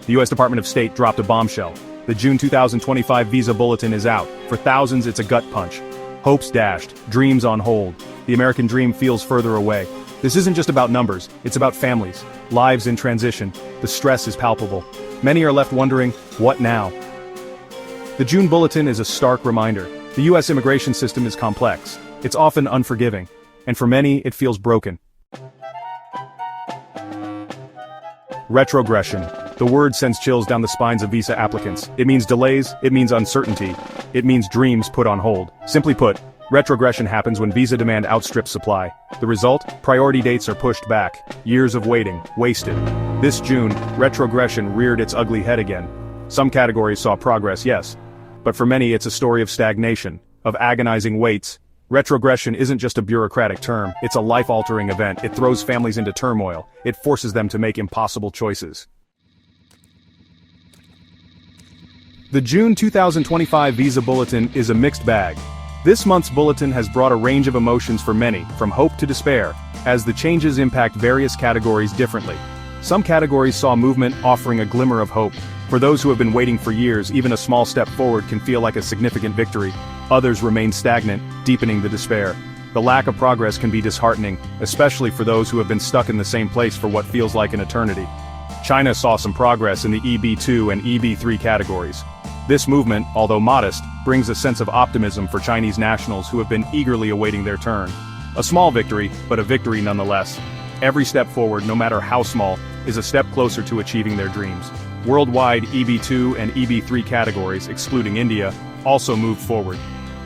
The U.S. Department of State dropped a bombshell. The June 2025 visa bulletin is out. For thousands, it's a gut punch. Hopes dashed, dreams on hold. The American dream feels further away. This isn't just about numbers, it's about families, lives in transition. The stress is palpable. Many are left wondering, what now? The June bulletin is a stark reminder. The U.S. immigration system is complex. It's often unforgiving. And for many, it feels broken. Retrogression. The word sends chills down the spines of visa applicants. It means delays, it means uncertainty, it means dreams put on hold. Simply put, retrogression happens when visa demand outstrips supply. The result? Priority dates are pushed back. Years of waiting, wasted. This June, retrogression reared its ugly head again. Some categories saw progress, yes. But for many it's a story of stagnation, of agonizing waits. Retrogression isn't just a bureaucratic term, it's a life-altering event. It throws families into turmoil. It forces them to make impossible choices. The June 2025 Visa Bulletin is a mixed bag. This month's bulletin has brought a range of emotions for many, from hope to despair, as the changes impact various categories differently. Some categories saw movement, offering a glimmer of hope. For those who have been waiting for years, even a small step forward can feel like a significant victory. Others remain stagnant, deepening the despair. The lack of progress can be disheartening, especially for those who have been stuck in the same place for what feels like an eternity. China saw some progress in the EB2 and EB3 categories. This movement, although modest, brings a sense of optimism for Chinese nationals who have been eagerly awaiting their turn. A small victory, but a victory nonetheless. Every step forward, no matter how small, is a step closer to achieving their dreams. Worldwide, EB2 and EB3 categories, excluding India, also moved forward.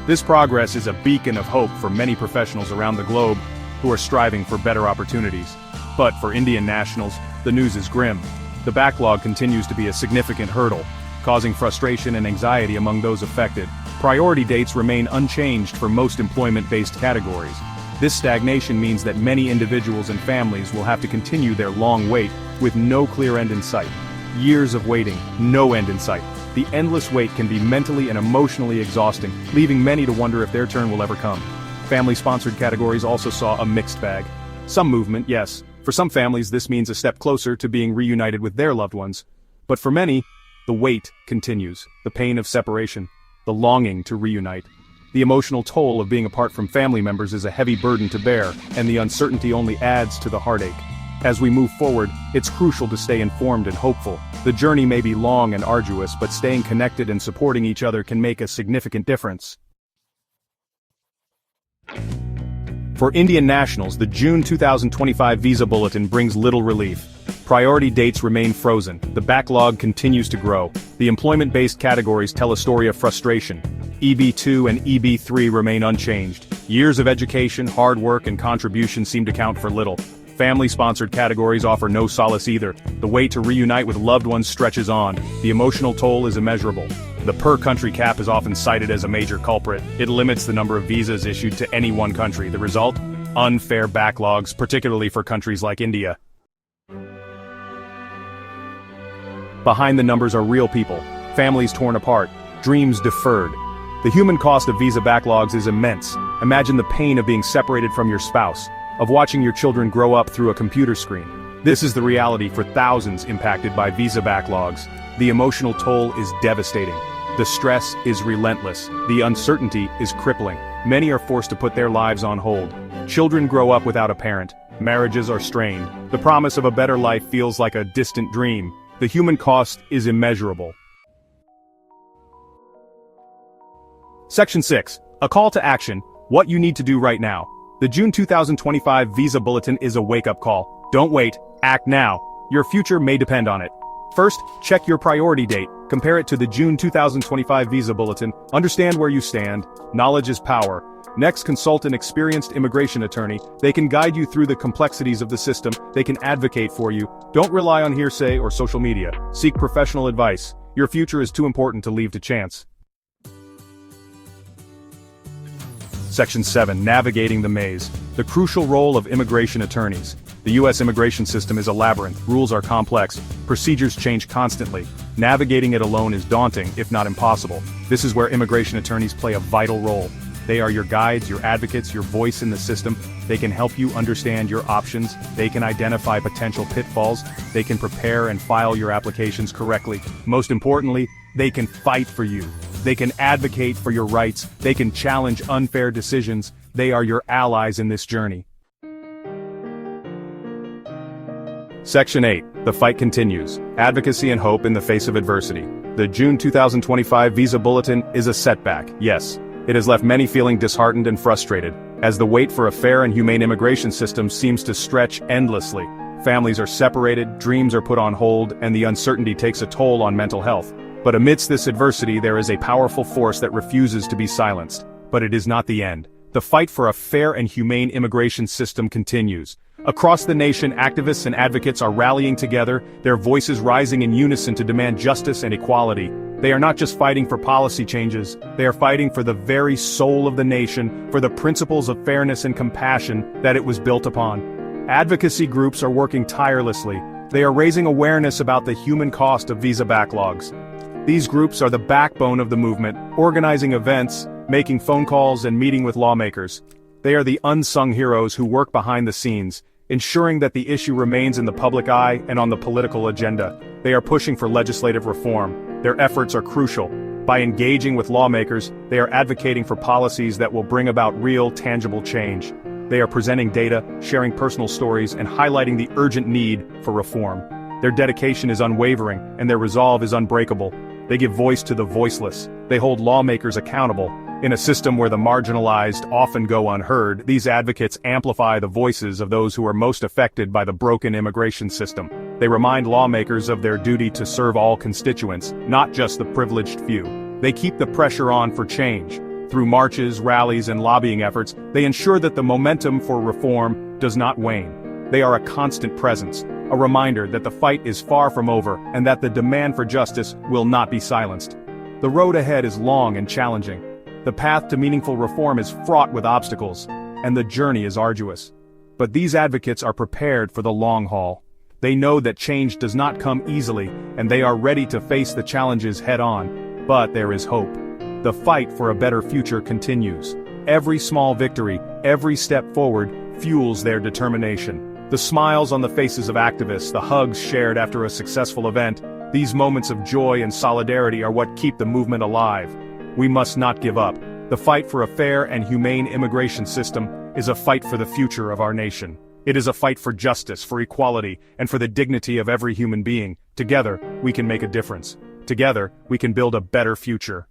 This progress is a beacon of hope for many professionals around the globe who are striving for better opportunities. But for Indian nationals, the news is grim. The backlog continues to be a significant hurdle, causing frustration and anxiety among those affected. Priority dates remain unchanged for most employment-based categories. This stagnation means that many individuals and families will have to continue their long wait with no clear end in sight. Years of waiting, no end in sight. The endless wait can be mentally and emotionally exhausting, leaving many to wonder if their turn will ever come. Family-sponsored categories also saw a mixed bag. Some movement, yes. For some families, this means a step closer to being reunited with their loved ones. But for many, the wait continues. The pain of separation, the longing to reunite. The emotional toll of being apart from family members is a heavy burden to bear, and the uncertainty only adds to the heartache. As we move forward, it's crucial to stay informed and hopeful. The journey may be long and arduous, but staying connected and supporting each other can make a significant difference. For Indian nationals, the June 2025 Visa Bulletin brings little relief. Priority dates remain frozen. The backlog continues to grow. The employment-based categories tell a story of frustration. EB2 and EB3 remain unchanged. Years of education, hard work, and contribution seem to count for little. Family-sponsored categories offer no solace either. The wait to reunite with loved ones stretches on. The emotional toll is immeasurable. The per-country cap is often cited as a major culprit. It limits the number of visas issued to any one country. The result? Unfair backlogs, particularly for countries like India. Behind the numbers are real people, families torn apart, dreams deferred. The human cost of visa backlogs is immense. Imagine the pain of being separated from your spouse, of watching your children grow up through a computer screen. This is the reality for thousands impacted by visa backlogs. The emotional toll is devastating. The stress is relentless. The uncertainty is crippling. Many are forced to put their lives on hold. Children grow up without a parent. Marriages are strained. The promise of a better life feels like a distant dream. The human cost is immeasurable. Section 6. A call to action. What you need to do right now. The June 2025 Visa Bulletin is a wake-up call. Don't wait. Act now. Your future may depend on it. First, check your priority date. Compare it to the June 2025 Visa Bulletin. Understand where you stand. Knowledge is power. Next, consult an experienced immigration attorney. They can guide you through the complexities of the system. They can advocate for you. Don't rely on hearsay or social media. Seek professional advice. Your future is too important to leave to chance. Section 7. Navigating the maze. The crucial role of immigration attorneys. The U.S. immigration system is a labyrinth. Rules are complex. Procedures change constantly. Navigating it alone is daunting, if not impossible. This is where immigration attorneys play a vital role. They are your guides, your advocates, your voice in the system. They can help you understand your options. They can identify potential pitfalls. They can prepare and file your applications correctly. Most importantly, they can fight for you. They can advocate for your rights. They can challenge unfair decisions. They are your allies in this journey. Section 8. The fight continues. Advocacy and hope in the face of adversity. The June 2025 Visa Bulletin is a setback, yes. It has left many feeling disheartened and frustrated, as the wait for a fair and humane immigration system seems to stretch endlessly. Families are separated, dreams are put on hold, and the uncertainty takes a toll on mental health. But amidst this adversity there is a powerful force that refuses to be silenced. But it is not the end. The fight for a fair and humane immigration system continues. Across the nation, activists and advocates are rallying together, their voices rising in unison to demand justice and equality. They are not just fighting for policy changes, they are fighting for the very soul of the nation, for the principles of fairness and compassion that it was built upon. Advocacy groups are working tirelessly. They are raising awareness about the human cost of visa backlogs. These groups are the backbone of the movement, organizing events, making phone calls and meeting with lawmakers. They are the unsung heroes who work behind the scenes, ensuring that the issue remains in the public eye and on the political agenda. They are pushing for legislative reform. Their efforts are crucial. By engaging with lawmakers, they are advocating for policies that will bring about real, tangible change. They are presenting data, sharing personal stories, and highlighting the urgent need for reform. Their dedication is unwavering, and their resolve is unbreakable. They give voice to the voiceless. They hold lawmakers accountable. In a system where the marginalized often go unheard, these advocates amplify the voices of those who are most affected by the broken immigration system. They remind lawmakers of their duty to serve all constituents, not just the privileged few. They keep the pressure on for change. Through marches, rallies, and lobbying efforts, they ensure that the momentum for reform does not wane. They are a constant presence, a reminder that the fight is far from over and that the demand for justice will not be silenced. The road ahead is long and challenging. The path to meaningful reform is fraught with obstacles, and the journey is arduous. But these advocates are prepared for the long haul. They know that change does not come easily, and they are ready to face the challenges head-on. But there is hope. The fight for a better future continues. Every small victory, every step forward, fuels their determination. The smiles on the faces of activists, the hugs shared after a successful event, these moments of joy and solidarity are what keep the movement alive. We must not give up. The fight for a fair and humane immigration system is a fight for the future of our nation. It is a fight for justice, for equality, and for the dignity of every human being. Together, we can make a difference. Together, we can build a better future.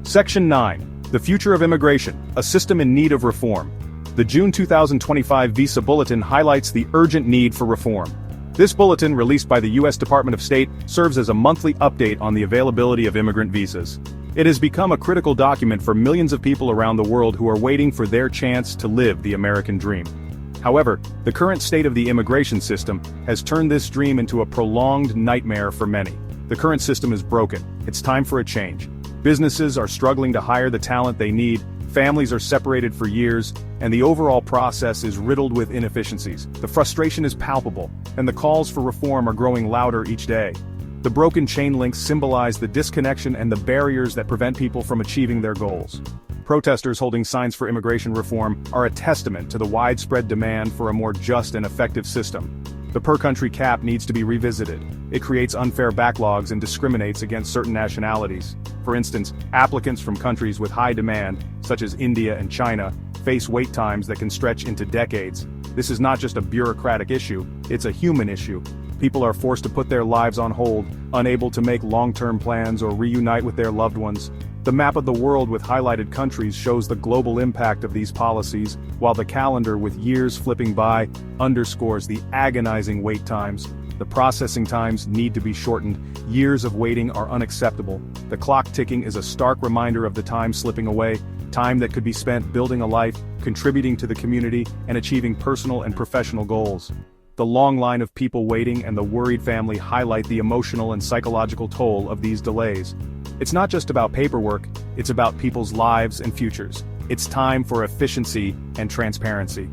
Section 9. The Future of Immigration, a System in Need of Reform. The June 2025 Visa Bulletin highlights the urgent need for reform. This bulletin, released by the U.S. Department of State, serves as a monthly update on the availability of immigrant visas. It has become a critical document for millions of people around the world who are waiting for their chance to live the American dream. However, the current state of the immigration system has turned this dream into a prolonged nightmare for many. The current system is broken. It's time for a change. Businesses are struggling to hire the talent they need, families are separated for years, and the overall process is riddled with inefficiencies. The frustration is palpable, and the calls for reform are growing louder each day. The broken chain links symbolize the disconnection and the barriers that prevent people from achieving their goals. Protesters holding signs for immigration reform are a testament to the widespread demand for a more just and effective system. The per-country cap needs to be revisited. It creates unfair backlogs and discriminates against certain nationalities. For instance, applicants from countries with high demand, such as India and China, face wait times that can stretch into decades. This is not just a bureaucratic issue, it's a human issue. People are forced to put their lives on hold, unable to make long-term plans or reunite with their loved ones. The map of the world with highlighted countries shows the global impact of these policies, while the calendar with years flipping by underscores the agonizing wait times. The processing times need to be shortened. Years of waiting are unacceptable. The clock ticking is a stark reminder of the time slipping away, time that could be spent building a life, contributing to the community, and achieving personal and professional goals. The long line of people waiting and the worried family highlight the emotional and psychological toll of these delays. It's not just about paperwork, it's about people's lives and futures. It's time for efficiency and transparency.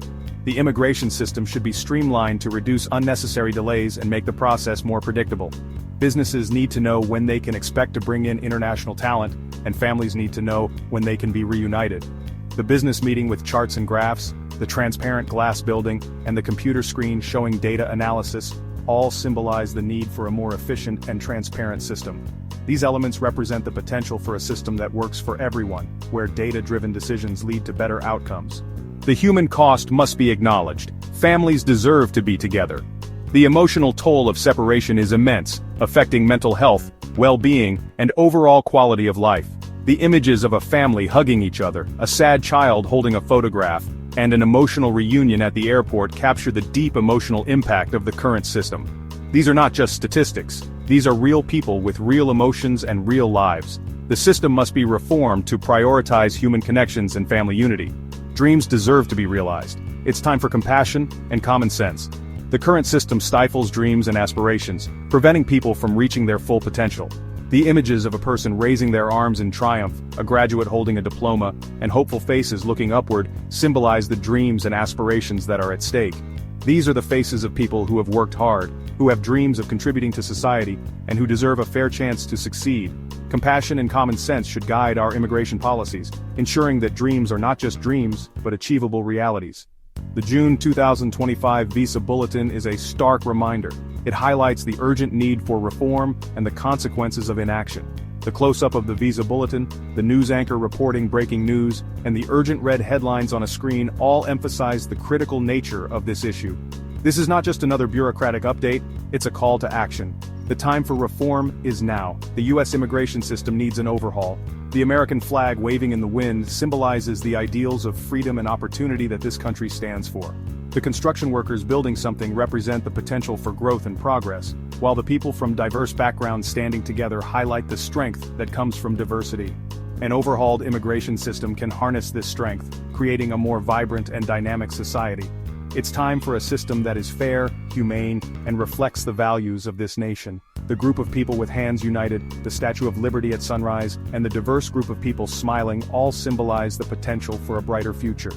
The immigration system should be streamlined to reduce unnecessary delays and make the process more predictable. Businesses need to know when they can expect to bring in international talent, and families need to know when they can be reunited. The business meeting with charts and graphs, the transparent glass building, and the computer screen showing data analysis all symbolize the need for a more efficient and transparent system. These elements represent the potential for a system that works for everyone, where data-driven decisions lead to better outcomes. The human cost must be acknowledged. Families deserve to be together. The emotional toll of separation is immense, affecting mental health, well-being, and overall quality of life. The images of a family hugging each other, a sad child holding a photograph, and an emotional reunion at the airport capture the deep emotional impact of the current system. These are not just statistics. These are real people with real emotions and real lives. The system must be reformed to prioritize human connections and family unity. Dreams deserve to be realized. It's time for compassion and common sense. The current system stifles dreams and aspirations, preventing people from reaching their full potential. The images of a person raising their arms in triumph, a graduate holding a diploma, and hopeful faces looking upward symbolize the dreams and aspirations that are at stake. These are the faces of people who have worked hard, who have dreams of contributing to society, and who deserve a fair chance to succeed. Compassion and common sense should guide our immigration policies, ensuring that dreams are not just dreams, but achievable realities. The June 2025 Visa Bulletin is a stark reminder. It highlights the urgent need for reform and the consequences of inaction. The close-up of the Visa Bulletin, the news anchor reporting breaking news, and the urgent red headlines on a screen all emphasize the critical nature of this issue. This is not just another bureaucratic update, it's a call to action. The time for reform is now. The U.S. immigration system needs an overhaul. The American flag waving in the wind symbolizes the ideals of freedom and opportunity that this country stands for. The construction workers building something represent the potential for growth and progress, while the people from diverse backgrounds standing together highlight the strength that comes from diversity. An overhauled immigration system can harness this strength, creating a more vibrant and dynamic society. It's time for a system that is fair, humane, and reflects the values of this nation. The group of people with hands united, the Statue of Liberty at sunrise, and the diverse group of people smiling all symbolize the potential for a brighter future.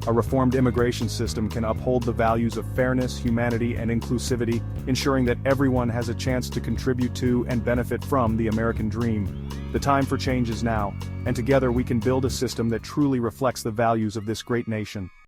A reformed immigration system can uphold the values of fairness, humanity, and inclusivity, ensuring that everyone has a chance to contribute to and benefit from the American dream. The time for change is now, and together we can build a system that truly reflects the values of this great nation.